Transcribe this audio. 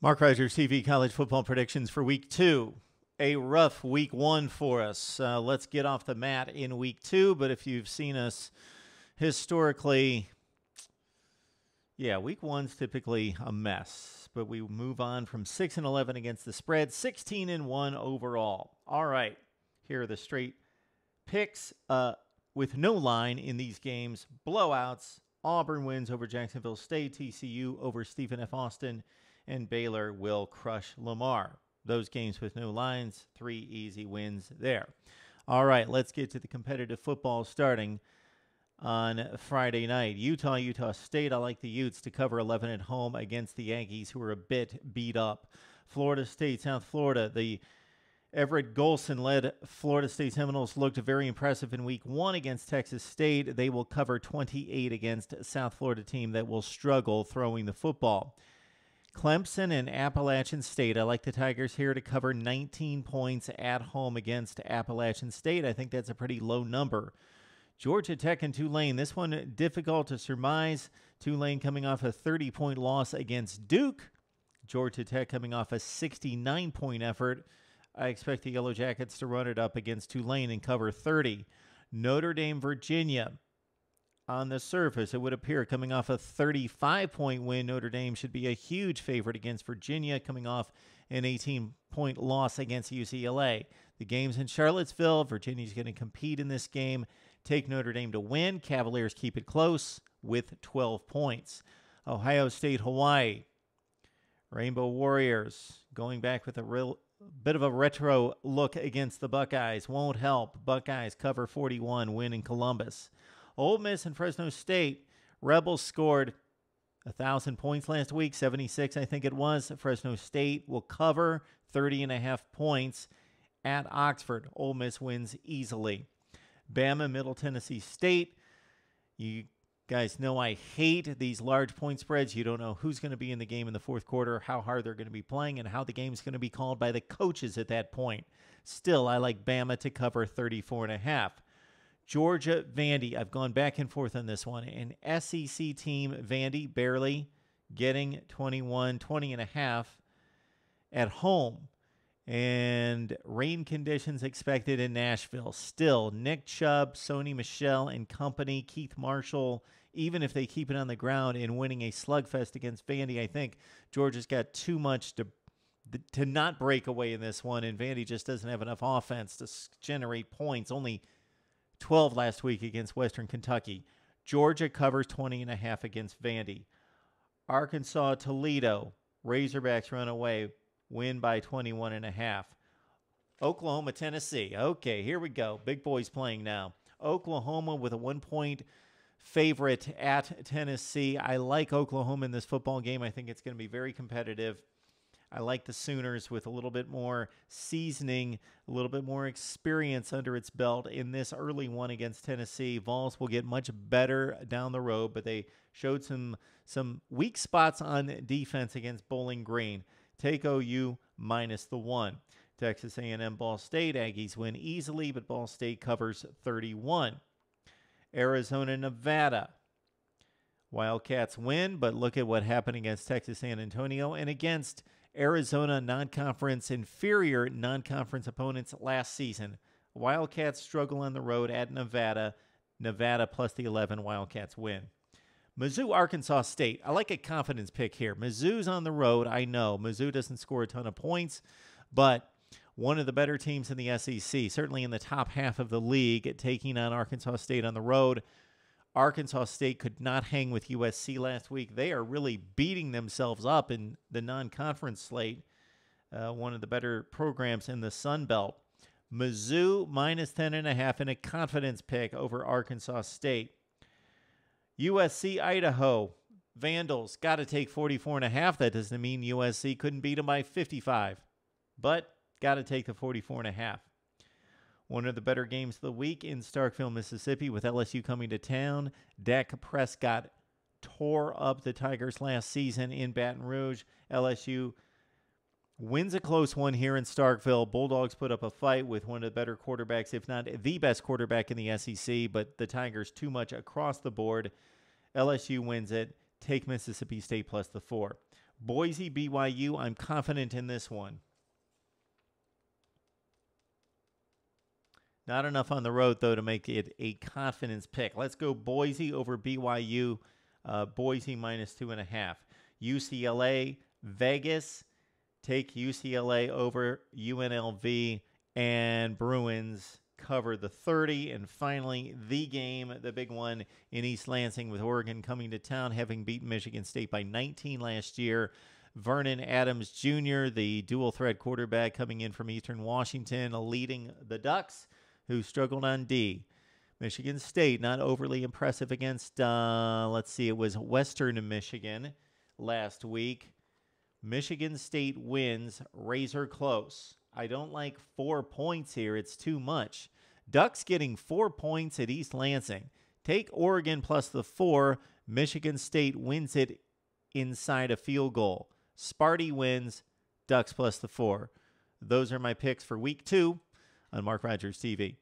Mark Rogers TV college football predictions for week 2. A rough week 1 for us. Let's get off the mat in week 2, but if you've seen us historically, week 1's typically a mess, but we move on from 6-11 against the spread, 16-1 overall. All right, here are the straight picks with no line in these games. Blowouts: Auburn wins over Jacksonville State, TCU over Stephen F. Austin, and Baylor will crush Lamar. Those games with no lines, 3 easy wins there. All right, let's get to the competitive football starting on Friday night. Utah State. I like the Utes to cover 11 at home against the Yankees, who are a bit beat up. Florida State, South Florida. The Everett Golson-led Florida State Seminoles looked very impressive in week 1 against Texas State. They will cover 28 against a South Florida team that will struggle throwing the football. Clemson and Appalachian State. I like the Tigers here to cover 19 points at home against Appalachian State. I think that's a pretty low number. Georgia Tech and Tulane. This one difficult to surmise. Tulane coming off a 30-point loss against Duke. Georgia Tech coming off a 69-point effort. I expect the Yellow Jackets to run it up against Tulane and cover 30. Notre Dame, Virginia. On the surface, it would appear coming off a 35-point win, Notre Dame should be a huge favorite against Virginia, coming off an 18-point loss against UCLA. The game's in Charlottesville. Virginia's going to compete in this game. Take Notre Dame to win. Cavaliers keep it close with 12 points. Ohio State, Hawaii. Rainbow Warriors going back with a real bit of a retro look against the Buckeyes. Won't help. Buckeyes cover 41, win in Columbus. Ole Miss and Fresno State. Rebels scored 1,000 points last week, 76 I think it was. Fresno State will cover 30.5 points at Oxford. Ole Miss wins easily. Bama, Middle Tennessee State. You guys know I hate these large point spreads. You don't know who's going to be in the game in the fourth quarter, how hard they're going to be playing, and how the game's going to be called by the coaches at that point. Still, I like Bama to cover 34.5. Georgia, Vandy. I've gone back and forth on this one. An SEC team, Vandy, barely getting 20.5 at home. And rain conditions expected in Nashville. Still, Nick Chubb, Sony Michel and company, Keith Marshall, even if they keep it on the ground and winning a slugfest against Vandy, I think Georgia's got too much to not break away in this one, and Vandy just doesn't have enough offense to generate points. Only 12 last week against Western Kentucky. Georgia covers 20.5 against Vandy. Arkansas, Toledo. Razorbacks run away. Win by 21.5. Oklahoma, Tennessee. Okay, here we go. Big boys playing now. Oklahoma with a 1-point favorite at Tennessee. I like Oklahoma in this football game. I think it's going to be very competitive. I like the Sooners with a little bit more seasoning, a little bit more experience under its belt in this early one against Tennessee. Vols will get much better down the road, but they showed some weak spots on defense against Bowling Green. Take OU minus the 1. Texas A&M, Ball State. Aggies win easily, but Ball State covers 31. Arizona, Nevada. Wildcats win, but look at what happened against Texas San Antonio and against Arizona inferior non-conference opponents last season. Wildcats struggle on the road at Nevada. Nevada plus the 11. Wildcats win. Mizzou, Arkansas State. I like a confidence pick here. Mizzou's on the road. I know Mizzou doesn't score a ton of points, but one of the better teams in the SEC, certainly in the top half of the league, taking on Arkansas State on the road. Arkansas State could not hang with USC last week. They are really beating themselves up in the non-conference slate, one of the better programs in the Sun Belt. Mizzou minus 10.5 in a confidence pick over Arkansas State. USC, Idaho. Vandals got to take 44.5. That doesn't mean USC couldn't beat them by 55, but got to take the 44.5. One of the better games of the week in Starkville, Mississippi, with LSU coming to town. Dak Prescott tore up the Tigers last season in Baton Rouge. LSU wins a close one here in Starkville. Bulldogs put up a fight with one of the better quarterbacks, if not the best quarterback in the SEC, but the Tigers too much across the board. LSU wins it. Take Mississippi State plus the 4. Boise, BYU, I'm confident in this one. Not enough on the road, though, to make it a confidence pick. Let's go Boise over BYU. Boise minus 2.5. UCLA, Vegas. Take UCLA over UNLV. And Bruins cover the 30. And finally, the game, the big one in East Lansing with Oregon coming to town, having beaten Michigan State by 19 last year. Vernon Adams Jr., the dual-threat quarterback coming in from Eastern Washington, leading the Ducks, who struggled on D. Michigan State, not overly impressive against, it was Western Michigan last week. Michigan State wins, razor close. I don't like 4 points here. It's too much. Ducks getting 4 points at East Lansing. Take Oregon plus the 4. Michigan State wins it inside a field goal. Sparty wins, Ducks plus the 4. Those are my picks for week 2 on Mark Rogers TV.